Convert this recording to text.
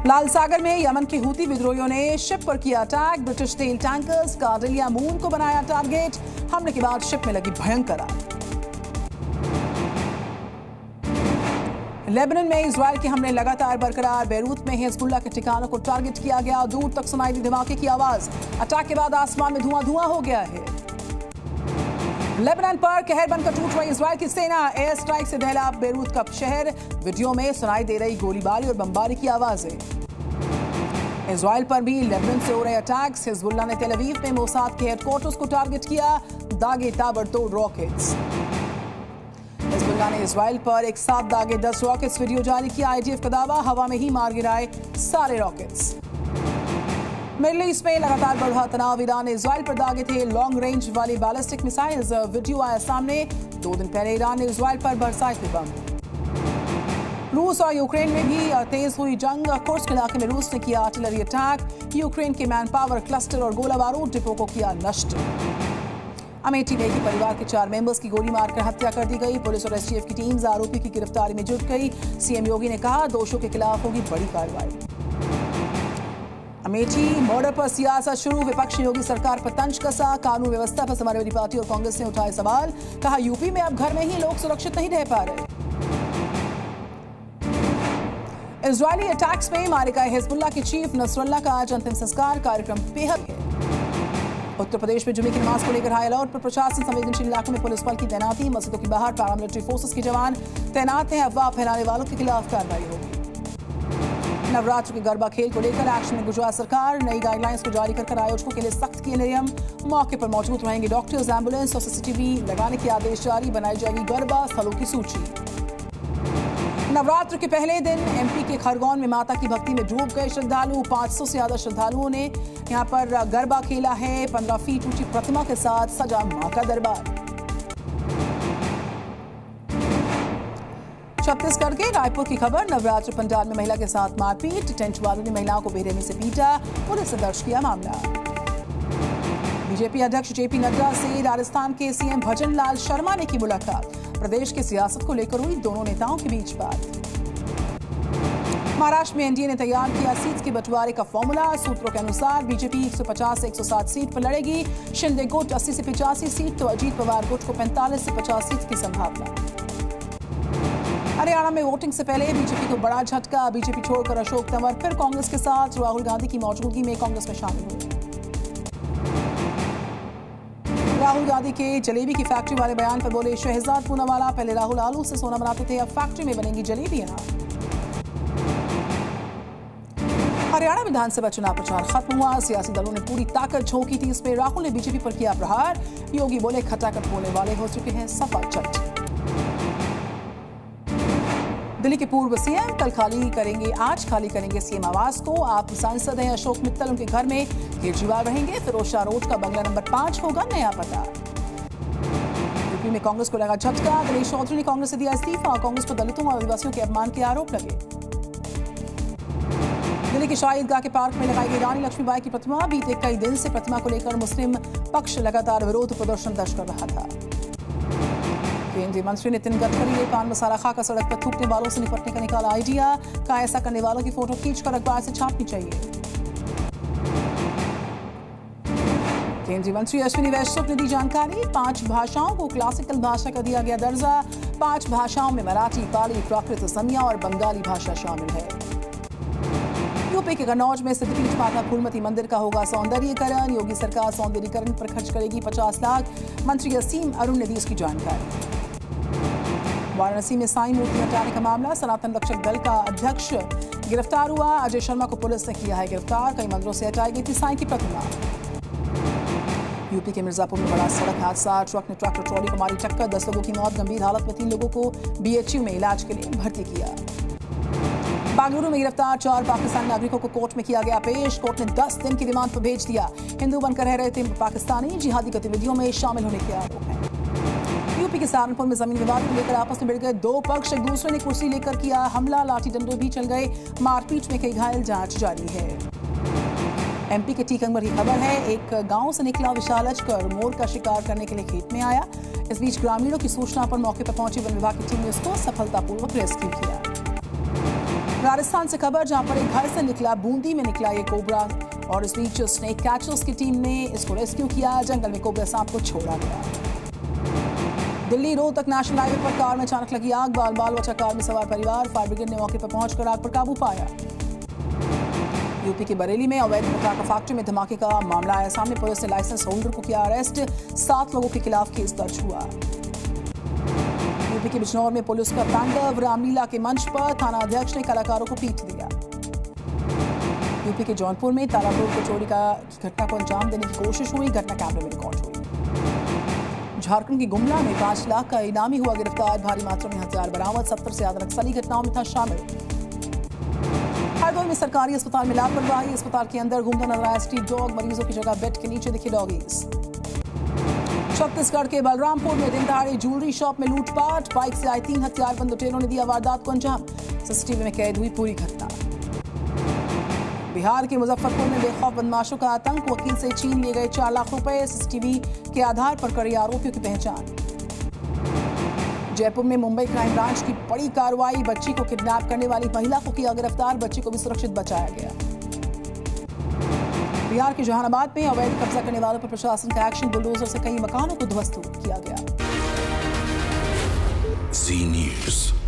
लाल सागर में यमन के हूती विद्रोहियों ने शिप पर किया अटैक। ब्रिटिश तेल टैंकर्स कार्डिलिया मून को बनाया टारगेट। हमले के बाद शिप में लगी भयंकर आग। लेबनान में इजरायल के हमले लगातार बरकरार। बेरूत में हिजबुल्लाह के ठिकानों को टारगेट किया गया। दूर तक सुनाई दी धमाके की आवाज। अटैक के बाद आसमान में धुआं हो गया है। लेबनान पर कहर बनकर टूट रही इजरायल की सेना। एयर स्ट्राइक से दहला बेरूत का शहर। वीडियो में सुनाई दे रही गोलीबारी और बमबारी की आवाजें। इजरायल पर भी लेबनान से हो रहे अटैक्स। हिजबुल्लाह ने तेल अवीव में मोसाद के हेडक्वार्टर्स को टारगेट किया। दागे ताबड़तोड़ रॉकेट्स। हिजबुल्लाह ने इजरायल पर एक साथ दागे 10 रॉकेट्स वीडियो जारी किया। आईडीएफ का दावा, हवा में ही मार गिराए सारे रॉकेट्स। मिडल ईस्ट में लगातार बढ़ रहा तनाव। ईरान ने इजरायल पर दागे थे लॉन्ग रेंज वाली बैलिस्टिक मिसाइल्स। वीडियो आया सामने। 2 दिन पहले ईरान ने इजरायल पर बरसाए थे बम। रूस और यूक्रेन में भी तेज हुई जंग। कुर्स्क इलाके में रूस ने किया आर्टिलरी अटैक। यूक्रेन के मैन पावर क्लस्टर और गोला बारूद डिपो को किया नष्ट। अमेठी में एक परिवार के 4 मेंबर्स की गोली मारकर हत्या कर दी गई। पुलिस और एसटीएफ की टीम्स आरोपी की गिरफ्तारी में जुट गई। सीएम योगी ने कहा, दोषियों के खिलाफ होगी बड़ी कार्रवाई। अमेठी मर्डर पर सियासत शुरू। विपक्ष ने योगी सरकार पर तंज कसा। कानून व्यवस्था पर समाजवादी पार्टी और कांग्रेस ने उठाए सवाल। कहा, यूपी में अब घर में ही लोग सुरक्षित नहीं रह पा रहे। इजरायली अटैक्स में मारे गए हिजबुल्लाह के चीफ नसरुल्लाह का आज अंतिम संस्कार कार्यक्रम बेहद है। उत्तर प्रदेश में जुमे की नमाज को लेकर हाई अलर्ट पर प्रशासन। संवेदनशील इलाकों में पुलिस बल की तैनाती। मस्जिदों के बाहर पैरामिलिट्री फोर्सेस के जवान तैनात हैं। अफवाह फैलाने वालों के खिलाफ कार्रवाई होगी। नवरात्र के गरबा खेल को लेकर एक्शन में गुजरात सरकार। नई गाइडलाइंस को जारी कर आयोजकों के लिए सख्त किए नियम। मौके पर मौजूद रहेंगे डॉक्टर्स, एम्बुलेंस और सीसीटीवी लगाने के आदेश जारी। बनाई जाएगी गरबा स्थलों की सूची। नवरात्र के पहले दिन एमपी के खरगोन में माता की भक्ति में डूब गए श्रद्धालु। 500 से ज्यादा श्रद्धालुओं ने यहां पर गरबा खेला है। 15 फीट ऊंची प्रतिमा के साथ सजा मां का दरबार। छत्तीसगढ़ के रायपुर की खबर। नवरात्र पंडाल में महिला के साथ मारपीट। टेंट वालों ने महिलाओं को बेरहमी से पीटा। पुलिस ने दर्ज किया मामला। बीजेपी अध्यक्ष जेपी नड्डा से राजस्थान के सीएम भजन लाल शर्मा ने की मुलाकात। प्रदेश की सियासत को लेकर हुई दोनों नेताओं के बीच बात। महाराष्ट्र में एनडीए ने तैयार किया सीट के बंटवारे का फॉर्मूला। सूत्रों के अनुसार बीजेपी 150 से 107 सीट पर लड़ेगी। शिंदे गुट 80 से 85 सीट तो अजीत पवार गुट को 45 से 50 सीट की संभावना। हरियाणा में वोटिंग से पहले बीजेपी को बड़ा झटका। बीजेपी छोड़कर अशोक तंवर फिर कांग्रेस के साथ। राहुल गांधी की मौजूदगी में कांग्रेस में शामिल हुए। राहुल गांधी के जलेबी की फैक्ट्री वाले बयान पर बोले शहजाद पूनावाला, पहले राहुल आलू से सोना बनाते थे, अब फैक्ट्री में बनेंगी जलेबियां। हरियाणा विधानसभा चुनाव प्रचार खत्म हुआ। सियासी दलों ने पूरी ताकत झोंकी थी। इसमें राहुल ने बीजेपी पर किया प्रहार। योगी बोले, खटाखट बोलने वाले हो चुके हैं सपा चट। दिल्ली के पूर्व सीएम आज खाली करेंगे सीएम आवास को। आप सांसद हैं अशोक मित्तल, उनके घर में केजरीवाल रहेंगे। फिरोज शाह रोड का बंगला नंबर 5 होगा नया पता। यूपी में कांग्रेस को लगा झटका। दिनेश चौधरी ने कांग्रेस से दिया इस्तीफा। कांग्रेस पर दलितों और आदिवासियों के अपमान के आरोप लगे। दिल्ली के शाही ईदगाह के पार्क में लगाई गई रानी लक्ष्मीबाई की प्रतिमा। बीते कई दिन से प्रतिमा को लेकर मुस्लिम पक्ष लगातार विरोध प्रदर्शन दर्ज कर रहा था। केंद्रीय मंत्री नितिन गडकरी ने पान मसाला खाकर सड़क पर थूकने वालों से निपटने का निकाला आइडिया। कहा, ऐसा करने वालों की फोटो खींचकर अखबार से छापनी चाहिए। केंद्रीय मंत्री अश्विनी वैष्णव ने दी जानकारी। 5 भाषाओं को क्लासिकल भाषा का दिया गया दर्जा। 5 भाषाओं में मराठी, पाली, प्राकृत, असमिया और बंगाली भाषा शामिल है। यूपी के कन्नौज में सिद्धपीठ माता फूलमती मंदिर का होगा सौंदर्यीकरण। योगी सरकार सौंदर्यीकरण पर खर्च करेगी 50 लाख। मंत्री असीम अरुण ने दी इसकी जानकारी। वाराणसी में साईं मूर्ति हटाने का मामला। सनातन रक्षक दल का अध्यक्ष गिरफ्तार हुआ। अजय शर्मा को पुलिस ने किया है गिरफ्तार। कई मंदिरों से हटाई गई थी साईं की प्रतिमा। यूपी के मिर्जापुर में बड़ा सड़क हादसा। ट्रक ने ट्रैक्टर ट्रॉली को मारी टक्कर। 10 लोगों की मौत। गंभीर हालत में 3 लोगों को बीएचयू में इलाज के लिए भर्ती किया। बेंगलुरु में गिरफ्तार 4 पाकिस्तानी नागरिकों को कोर्ट में किया गया पेश। कोर्ट ने 10 दिन की रिमांड पर भेज दिया। हिंदू बनकर रह रहे थे पाकिस्तानी। जिहादी गतिविधियों में शामिल होने के आरोप हैं। यूपी के सहारनपुर में जमीन विवाद को लेकर आपस में भिड़ गए 2 पक्ष। एक दूसरे ने कुर्सी लेकर किया हमला। लाठी डंडे भी चल गए। मारपीट में कई घायल। जांच जारी है। एमपी के टीकमगढ़ की खबर है। एक गांव से निकला विशाल अजगर मोर का शिकार करने के लिए खेत में आया। इस बीच ग्रामीणों की सूचना पर मौके पर पहुंची वन विभाग की टीम ने उसको सफलतापूर्वक रेस्क्यू किया। राजस्थान से खबर, जहां पर एक घर से निकला, बूंदी में निकला ये कोबरा, और इस बीच स्नेक कैचर्स की टीम ने इसको रेस्क्यू किया। जंगल में कोबरा सांप को छोड़ा गया। दिल्ली रोहतक नेशनल हाईवे पर कार में अचानक लगी आग, बाल बचा कार में सवार परिवार, फायर ब्रिगेड ने मौके पर पहुंचकर आग पर काबू पाया। यूपी के बरेली में अवैध पटाखा फैक्ट्री में धमाके का मामला आया सामने, पुलिस ने लाइसेंस होल्डर को किया अरेस्ट, 7 लोगों के खिलाफ केस दर्ज हुआ। यूपी के बिजनौर में पुलिस का तांडव, रामलीला के मंच पर थाना अध्यक्ष ने कलाकारों को पीट दिया। यूपी के जौनपुर में तालापुर को चोरी की घटना को अंजाम देने की कोशिश हुई, घटना कैमरे में रिकॉर्ड हुई। झारखंड की गुमला में 5 लाख का इनामी हुआ गिरफ्तार, भारी मात्रा में हथियार बरामद, 70 से ज्यादा नक्सली घटनाओं में था शामिल। हरदोई में सरकारी अस्पताल में लापरवाही, अस्पताल के अंदर घूमता नजर आया स्ट्रीट डॉग, मरीजों की जगह बेड के नीचे दिखे डॉगीज। छत्तीसगढ़ के बलरामपुर में दिन दहाड़े ज्वेलरी शॉप में लूटपाट, बाइक से आए 3 हथियारबंद लुटेरों ने दिया वारदात को अंजाम, सीसीटीवी में कैद हुई पूरी घटना। बिहार के मुजफ्फरपुर में बेखौफ बदमाशों का आतंक, वकील से छीन लिए गए 4 लाख रुपए, सीसीटीवी के आधार पर करी आरोपियों की पहचान। जयपुर में मुंबई क्राइम ब्रांच की बड़ी कार्रवाई, बच्ची को किडनैप करने वाली महिला को किया गिरफ्तार, बच्ची को भी सुरक्षित बचाया गया। बिहार के जहानाबाद में अवैध कब्जा करने वालों पर प्रशासन का एक्शन, बुलडोजर से कई मकानों को ध्वस्त किया गया। जी न्यूज़।